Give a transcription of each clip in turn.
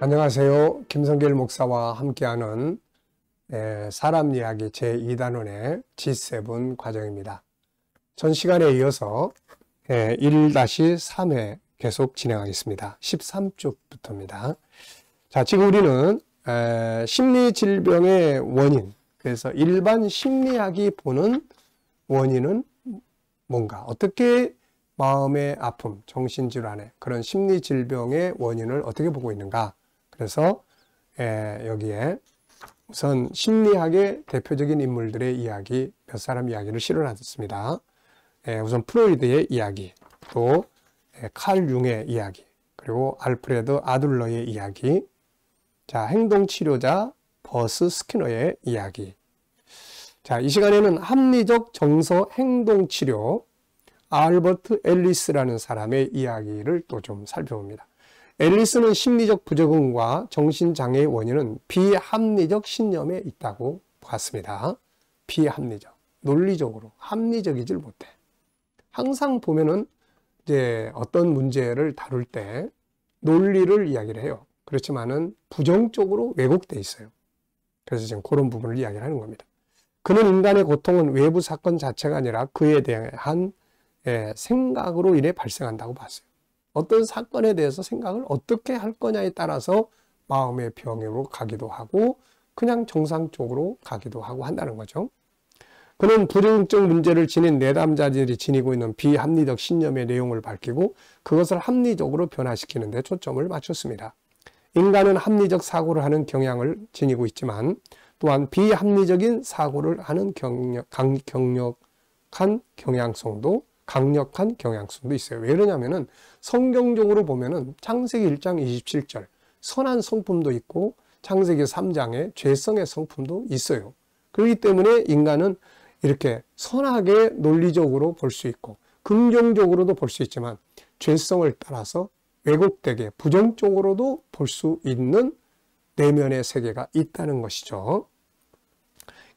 안녕하세요. 김성길 목사와 함께하는 사람 이야기 제2단원의 G7 과정입니다. 전 시간에 이어서 1-3회 계속 진행하겠습니다. 13쪽부터입니다. 자, 지금 우리는 심리질병의 원인, 그래서 일반 심리학이 보는 원인은 뭔가, 어떻게 마음의 아픔, 정신질환의 그런 심리질병의 원인을 어떻게 보고 있는가. 그래서 여기에 우선 심리학의 대표적인 인물들의 이야기, 몇 사람 이야기를 실어놨습니다. 우선 프로이드의 이야기, 또 칼 융의 이야기, 그리고 알프레드 아둘러의 이야기, 자, 행동치료자 버스 스키너의 이야기. 자, 이 시간에는 합리적 정서 행동치료 알버트 앨리스라는 사람의 이야기를 또 좀 살펴봅니다. 앨리스는 심리적 부적응과 정신장애의 원인은 비합리적 신념에 있다고 봤습니다. 비합리적, 논리적으로 합리적이질 못해. 항상 보면은 이제 어떤 문제를 다룰 때 논리를 이야기를 해요. 그렇지만은 부정적으로 왜곡돼 있어요. 그래서 지금 그런 부분을 이야기를 하는 겁니다. 그는 인간의 고통은 외부 사건 자체가 아니라 그에 대한 생각으로 인해 발생한다고 봤어요. 어떤 사건에 대해서 생각을 어떻게 할 거냐에 따라서 마음의 병으로 가기도 하고 그냥 정상적으로 가기도 하고 한다는 거죠. 그는 부정적 문제를 지닌 내담자들이 지니고 있는 비합리적 신념의 내용을 밝히고 그것을 합리적으로 변화시키는 데 초점을 맞췄습니다. 인간은 합리적 사고를 하는 경향을 지니고 있지만 또한 비합리적인 사고를 하는 강력한 경향성도 있어요. 왜 그러냐면은 성경적으로 보면은 창세기 1장 27절 선한 성품도 있고 창세기 3장에 죄성의 성품도 있어요. 그렇기 때문에 인간은 이렇게 선하게 논리적으로 볼 수 있고 긍정적으로도 볼 수 있지만 죄성을 따라서 왜곡되게 부정적으로도 볼 수 있는 내면의 세계가 있다는 것이죠.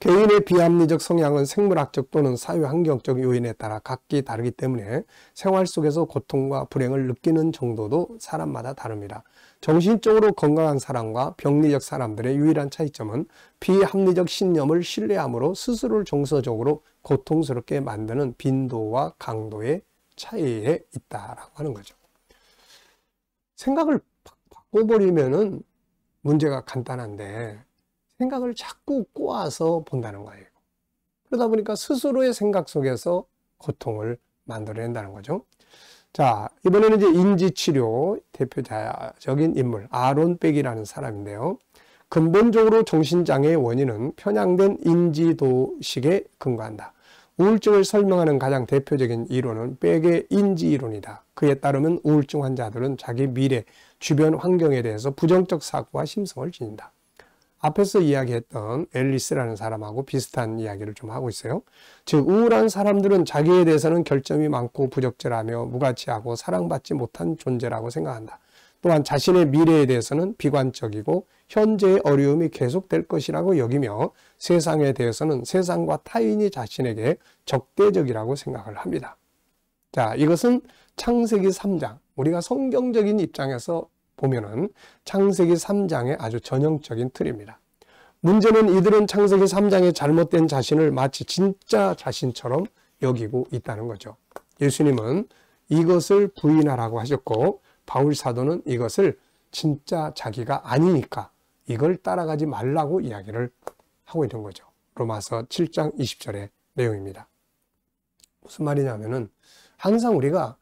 개인의 비합리적 성향은 생물학적 또는 사회환경적 요인에 따라 각기 다르기 때문에 생활 속에서 고통과 불행을 느끼는 정도도 사람마다 다릅니다. 정신적으로 건강한 사람과 병리적 사람들의 유일한 차이점은 비합리적 신념을 신뢰함으로 스스로를 정서적으로 고통스럽게 만드는 빈도와 강도의 차이에 있다라고 하는 거죠. 생각을 바꿔버리면은 문제가 간단한데 생각을 자꾸 꼬아서 본다는 거예요. 그러다 보니까 스스로의 생각 속에서 고통을 만들어낸다는 거죠. 자, 이번에는 이제 인지치료 대표적인 인물 아론 백이라는 사람인데요. 근본적으로 정신장애의 원인은 편향된 인지도식에 근거한다. 우울증을 설명하는 가장 대표적인 이론은 백의 인지이론이다. 그에 따르면 우울증 환자들은 자기 미래, 주변 환경에 대해서 부정적 사고와 심성을 지닌다. 앞에서 이야기했던 앨리스라는 사람하고 비슷한 이야기를 좀 하고 있어요. 즉 우울한 사람들은 자기에 대해서는 결점이 많고 부적절하며 무가치하고 사랑받지 못한 존재라고 생각한다. 또한 자신의 미래에 대해서는 비관적이고 현재의 어려움이 계속될 것이라고 여기며 세상에 대해서는 세상과 타인이 자신에게 적대적이라고 생각을 합니다. 자, 이것은 창세기 3장, 우리가 성경적인 입장에서 보면은 창세기 3장의 아주 전형적인 틀입니다. 문제는 이들은 창세기 3장의 잘못된 자신을 마치 진짜 자신처럼 여기고 있다는 거죠. 예수님은 이것을 부인하라고 하셨고 바울 사도는 이것을 진짜 자기가 아니니까 이걸 따라가지 말라고 이야기를 하고 있는 거죠. 로마서 7장 20절의 내용입니다. 무슨 말이냐면은 항상 우리가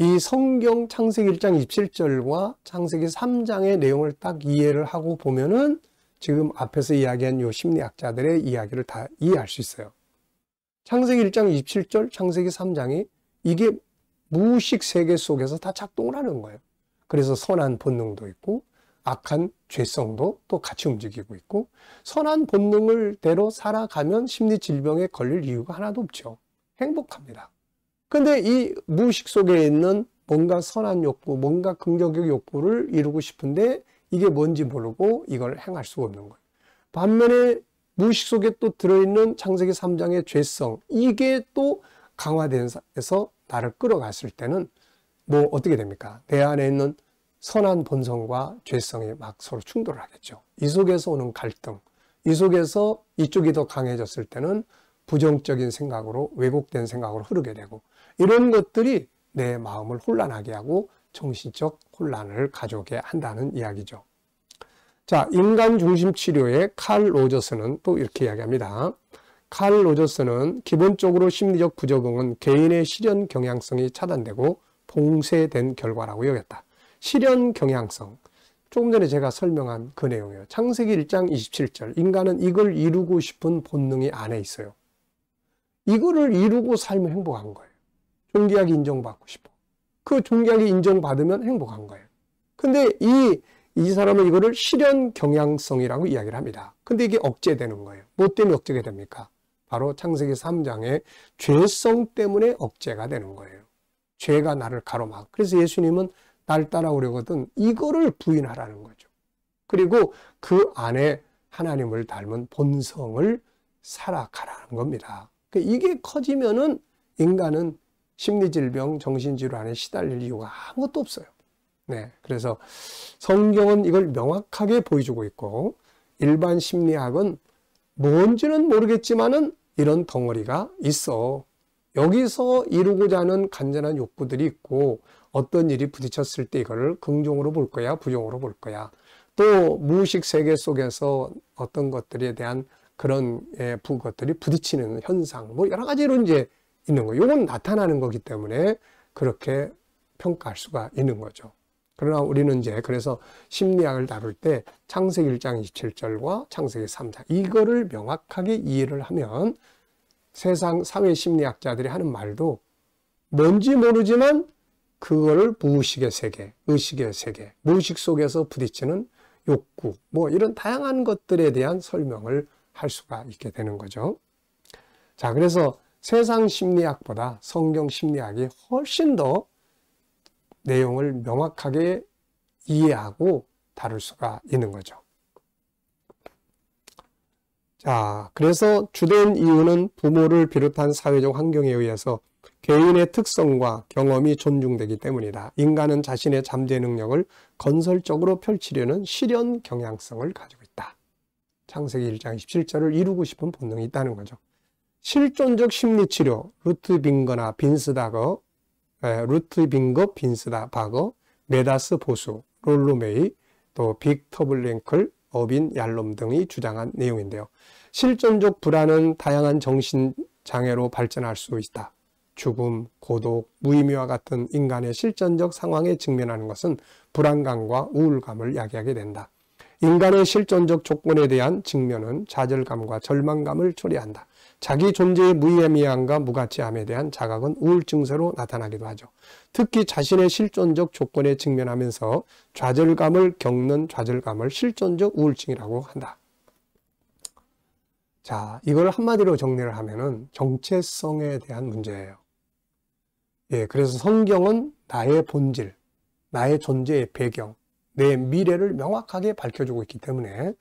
이 성경 창세기 1장 27절과 창세기 3장의 내용을 딱 이해를 하고 보면은 지금 앞에서 이야기한 요 심리학자들의 이야기를 다 이해할 수 있어요. 창세기 1장 27절, 창세기 3장이 이게 무의식 세계 속에서 다 작동을 하는 거예요. 그래서 선한 본능도 있고 악한 죄성도 또 같이 움직이고 있고 선한 본능을 대로 살아가면 심리질병에 걸릴 이유가 하나도 없죠. 행복합니다. 근데 이 무의식 속에 있는 뭔가 선한 욕구, 뭔가 긍정적 욕구를 이루고 싶은데 이게 뭔지 모르고 이걸 행할 수가 없는 거예요. 반면에 무의식 속에 또 들어있는 창세기 3장의 죄성, 이게 또 강화돼서 나를 끌어갔을 때는 뭐 어떻게 됩니까? 내 안에 있는 선한 본성과 죄성이 막 서로 충돌을 하겠죠. 이 속에서 오는 갈등, 이 속에서 이쪽이 더 강해졌을 때는 부정적인 생각으로, 왜곡된 생각으로 흐르게 되고, 이런 것들이 내 마음을 혼란하게 하고 정신적 혼란을 가져오게 한다는 이야기죠. 자, 인간 중심 치료의 칼 로저스는 또 이렇게 이야기합니다. 칼 로저스는 기본적으로 심리적 부적응은 개인의 실현 경향성이 차단되고 봉쇄된 결과라고 여겼다. 실현 경향성, 조금 전에 제가 설명한 그 내용이에요. 창세기 1장 27절, 인간은 이걸 이루고 싶은 본능이 안에 있어요. 이거를 이루고 살면 행복한 거예요. 존귀하게 인정받고 싶어. 그 존귀하게 인정받으면 행복한 거예요. 근데 이 사람은 이거를 실현 경향성이라고 이야기를 합니다. 근데 이게 억제되는 거예요. 뭐 때문에 억제가 됩니까? 바로 창세기 3장의 죄성 때문에 억제가 되는 거예요. 죄가 나를 가로막. 그래서 예수님은 날 따라오려거든 이거를 부인하라는 거죠. 그리고 그 안에 하나님을 닮은 본성을 살아가라는 겁니다. 이게 커지면은 인간은 심리질병, 정신질환에 시달릴 이유가 아무것도 없어요. 네, 그래서 성경은 이걸 명확하게 보여주고 있고, 일반 심리학은 뭔지는 모르겠지만은 이런 덩어리가 있어. 여기서 이루고자 하는 간절한 욕구들이 있고, 어떤 일이 부딪혔을 때 이거를 긍정으로 볼 거야, 부정으로 볼 거야. 또 무의식 세계 속에서 어떤 것들에 대한 그런 것들이 부딪히는 현상, 뭐 여러 가지로 이제 있는 거예요. 이건 나타나는 거기 때문에 그렇게 평가할 수가 있는 거죠. 그러나 우리는 이제 그래서 심리학을 다룰 때 창세기 1장 27절과 창세기 3장 이거를 명확하게 이해를 하면 세상 사회 심리학자들이 하는 말도 뭔지 모르지만 그거를 무의식의 세계, 의식의 세계, 무의식 속에서 부딪히는 욕구, 뭐 이런 다양한 것들에 대한 설명을 할 수가 있게 되는 거죠. 자, 그래서 세상 심리학보다 성경 심리학이 훨씬 더 내용을 명확하게 이해하고 다룰 수가 있는 거죠. 자, 그래서 주된 이유는 부모를 비롯한 사회적 환경에 의해서 개인의 특성과 경험이 존중되기 때문이다. 인간은 자신의 잠재 능력을 건설적으로 펼치려는 실현 경향성을 가지고 있다. 창세기 1장 27절을 이루고 싶은 본능이 있다는 거죠. 실존적 심리치료, 루트빙거, 빈스바거, 메다스 보수, 롤로메이, 또 빅터 블랭클, 어빈 얄롬 등이 주장한 내용인데요. 실존적 불안은 다양한 정신장애로 발전할 수 있다. 죽음, 고독, 무의미와 같은 인간의 실존적 상황에 직면하는 것은 불안감과 우울감을 야기하게 된다. 인간의 실존적 조건에 대한 직면은 좌절감과 절망감을 초래한다. 자기 존재의 무의미함과 무가치함에 대한 자각은 우울 증세로 나타나기도 하죠. 특히 자신의 실존적 조건에 직면하면서 좌절감을 겪는 좌절감을 실존적 우울증이라고 한다. 자, 이걸 한마디로 정리를 하면은 정체성에 대한 문제예요. 예, 그래서 성경은 나의 본질, 나의 존재의 배경, 내 미래를 명확하게 밝혀주고 있기 때문에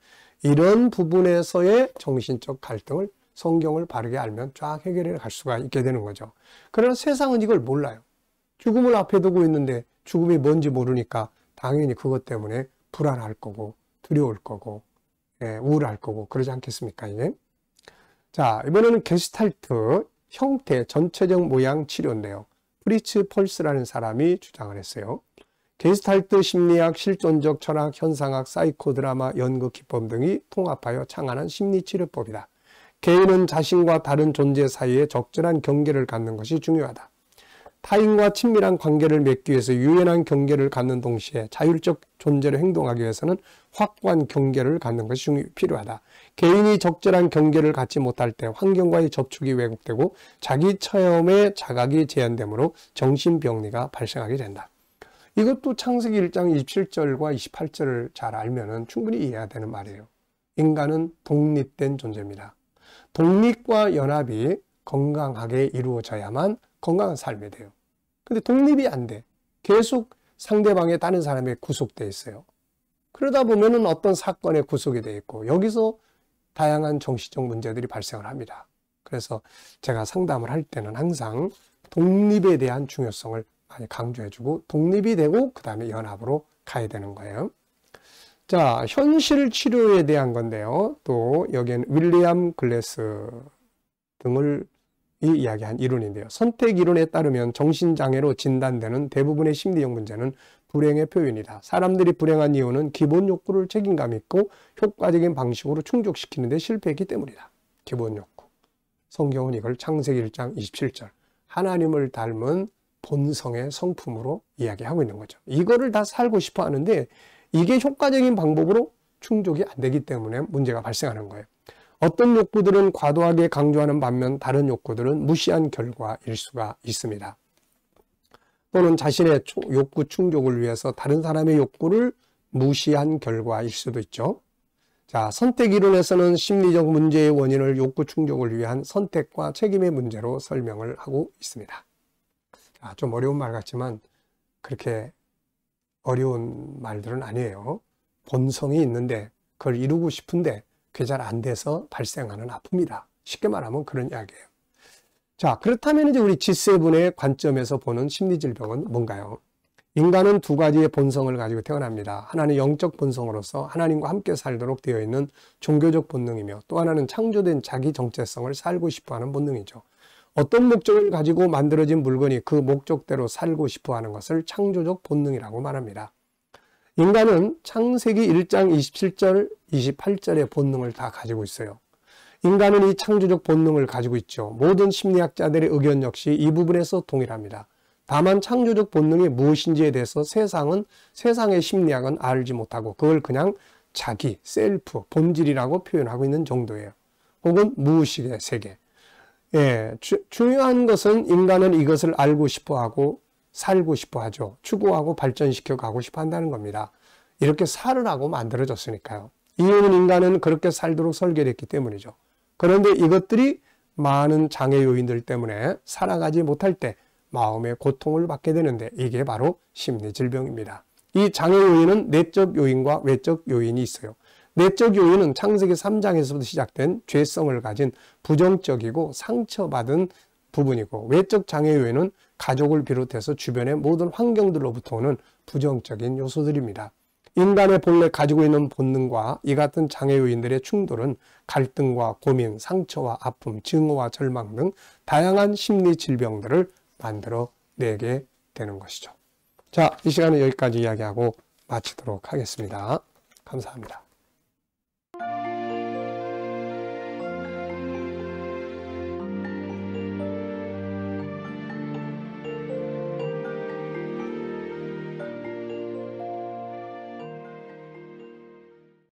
이런 부분에서의 정신적 갈등을 성경을 바르게 알면 쫙 해결해 갈 수가 있게 되는 거죠. 그러나 세상은 이걸 몰라요. 죽음을 앞에 두고 있는데 죽음이 뭔지 모르니까 당연히 그것 때문에 불안할 거고 두려울 거고 우울할 거고 그러지 않겠습니까? 이게? 자, 이번에는 게스탈트 형태 전체적 모양 치료인데요. 프리츠 펄스라는 사람이 주장을 했어요. 게스탈트 심리학, 실존적 철학, 현상학, 사이코드라마, 연극 기법 등이 통합하여 창안한 심리치료법이다. 개인은 자신과 다른 존재 사이에 적절한 경계를 갖는 것이 중요하다. 타인과 친밀한 관계를 맺기 위해서 유연한 경계를 갖는 동시에 자율적 존재로 행동하기 위해서는 확고한 경계를 갖는 것이 필요하다. 개인이 적절한 경계를 갖지 못할 때 환경과의 접촉이 왜곡되고 자기 체험의 자각이 제한되므로 정신병리가 발생하게 된다. 이것도 창세기 1장 27절과 28절을 잘 알면 충분히 이해가 되는 말이에요. 인간은 독립된 존재입니다. 독립과 연합이 건강하게 이루어져야만 건강한 삶이 돼요. 근데 독립이 안 돼. 계속 상대방의 다른 사람에 구속돼 있어요. 그러다 보면은 어떤 사건에 구속이 돼 있고 여기서 다양한 정신적 문제들이 발생을 합니다. 그래서 제가 상담을 할 때는 항상 독립에 대한 중요성을 많이 강조해주고 독립이 되고 그 다음에 연합으로 가야 되는 거예요. 자, 현실 치료에 대한 건데요. 또 여기에는 윌리엄 글래스 등을 이야기한 이론인데요. 선택 이론에 따르면 정신장애로 진단되는 대부분의 심리적 문제는 불행의 표현이다. 사람들이 불행한 이유는 기본 욕구를 책임감 있고 효과적인 방식으로 충족시키는 데 실패했기 때문이다. 기본 욕구. 성경은 이걸 창세기 1장 27절 하나님을 닮은 본성의 성품으로 이야기하고 있는 거죠. 이거를 다 살고 싶어 하는데 이게 효과적인 방법으로 충족이 안 되기 때문에 문제가 발생하는 거예요. 어떤 욕구들은 과도하게 강조하는 반면 다른 욕구들은 무시한 결과일 수가 있습니다. 또는 자신의 욕구 충족을 위해서 다른 사람의 욕구를 무시한 결과일 수도 있죠. 자, 선택 이론에서는 심리적 문제의 원인을 욕구 충족을 위한 선택과 책임의 문제로 설명을 하고 있습니다. 자, 좀 어려운 말 같지만 그렇게 어려운 말들은 아니에요. 본성이 있는데 그걸 이루고 싶은데 그게 잘 안 돼서 발생하는 아픔이다. 쉽게 말하면 그런 이야기예요. 자, 그렇다면 이제 우리 G7의 관점에서 보는 심리질병은 뭔가요? 인간은 두 가지의 본성을 가지고 태어납니다. 하나는 영적 본성으로서 하나님과 함께 살도록 되어 있는 종교적 본능이며 또 하나는 창조된 자기 정체성을 살고 싶어하는 본능이죠. 어떤 목적을 가지고 만들어진 물건이 그 목적대로 살고 싶어하는 것을 창조적 본능이라고 말합니다. 인간은 창세기 1장 27절, 28절의 본능을 다 가지고 있어요. 인간은 이 창조적 본능을 가지고 있죠. 모든 심리학자들의 의견 역시 이 부분에서 동일합니다. 다만 창조적 본능이 무엇인지에 대해서 세상의 심리학은 알지 못하고 그걸 그냥 자기, 셀프, 본질이라고 표현하고 있는 정도예요. 혹은 무의식의 세계. 예, 중요한 것은 인간은 이것을 알고 싶어하고 살고 싶어하죠. 추구하고 발전시켜 가고 싶어 한다는 겁니다. 이렇게 살으라고 만들어졌으니까요. 이유는 인간은 그렇게 살도록 설계됐기 때문이죠. 그런데 이것들이 많은 장애 요인들 때문에 살아가지 못할 때 마음의 고통을 받게 되는데 이게 바로 심리질병입니다. 이 장애 요인은 내적 요인과 외적 요인이 있어요. 내적 요인은 창세기 3장에서부터 시작된 죄성을 가진 부정적이고 상처받은 부분이고 외적 장애 요인은 가족을 비롯해서 주변의 모든 환경들로부터 오는 부정적인 요소들입니다. 인간의 본래 가지고 있는 본능과 이 같은 장애 요인들의 충돌은 갈등과 고민, 상처와 아픔, 증오와 절망 등 다양한 심리 질병들을 만들어내게 되는 것이죠. 자, 이 시간은 여기까지 이야기하고 마치도록 하겠습니다. 감사합니다.